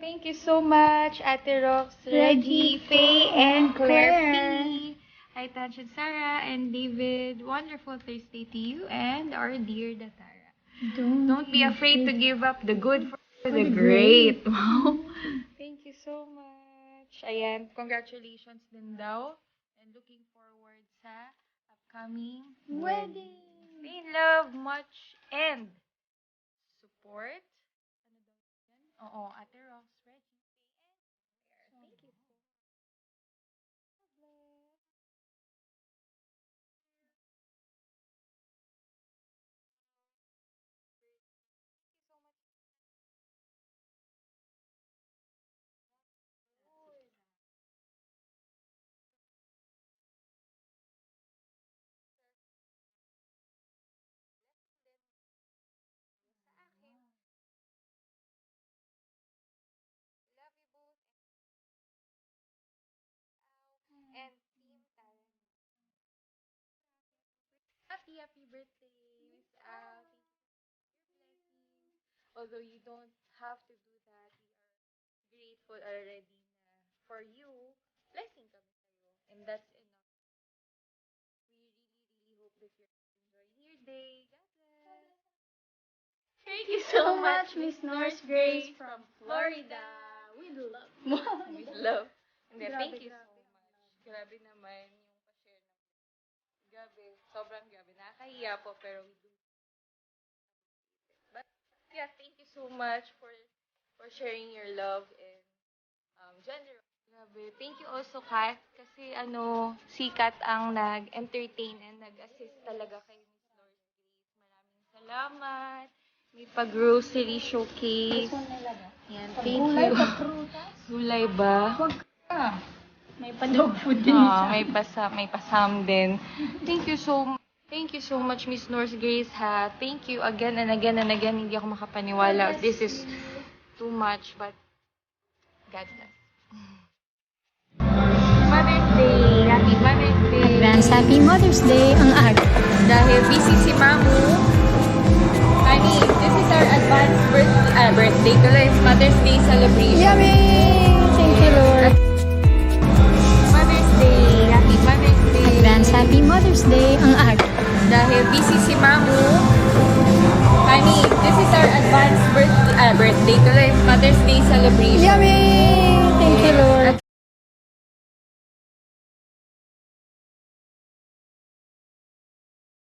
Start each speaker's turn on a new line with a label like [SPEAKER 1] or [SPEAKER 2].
[SPEAKER 1] Thank you so much, Ate Rox, Reggie, Faye, and Claire P. Hi, Tanch and Sarah, and David. Wonderful Thursday to you and our dear Datara. Don't be afraid to give up the good for the great. Wow. Thank you so much. Ayan, congratulations din daw. And looking forward sa upcoming wedding. Stay in love, much, and support. Ano daw yan? Oo, Ate Rox, Reggie, Faye, and Claire. Thank you. God bless. And Team Talent. Happy birthday, Miss Al. Thank you for your blessings. Although you don't have to do that, we are grateful already na for you, blessing kami sa'yo. And that's enough. We really hope that you're enjoying your day. God bless. Thank you so much, Miss Norse Grace from Florida. With love. With love. And then, thank you so much. Grabe naman yung pa-share ng grabe. Sobrang grabe. Nakakahiya po, pero we do. But, yeah, thank you so much for sharing your love and gender. Grabe. Thank you also, Kat. Kasi, si Kat ang nag-entertain and nag-assist talaga kay Miss Norse Grace. Maraming salamat. May pag-grocery showcase. Yan, thank you. Gulay ba?
[SPEAKER 2] Huwag ka. May pa-dog food din isa.
[SPEAKER 1] May pasam din. Thank you so much, Miss Norse Grace, ha. Thank you again and again and again. Hindi ako makapaniwala. This is too much, but God bless. Mother's Day. Happy Mother's Day.
[SPEAKER 2] Advance Happy Mother's Day ang aga.
[SPEAKER 1] Dahil busy si Mamu. Honey, this is our advanced birthday. Tuloy, it's Mother's Day celebration.
[SPEAKER 2] Yummy! Thank you, Lord.
[SPEAKER 1] Mother's Day. Happy Mother's Day.
[SPEAKER 2] Advance Happy Mother's Day ang aga.
[SPEAKER 1] Dahil busy si Mamu. Honey, this is our advanced birthday. Tuloy, it's Mother's Day celebration.
[SPEAKER 2] Yummy! Thank you, Lord.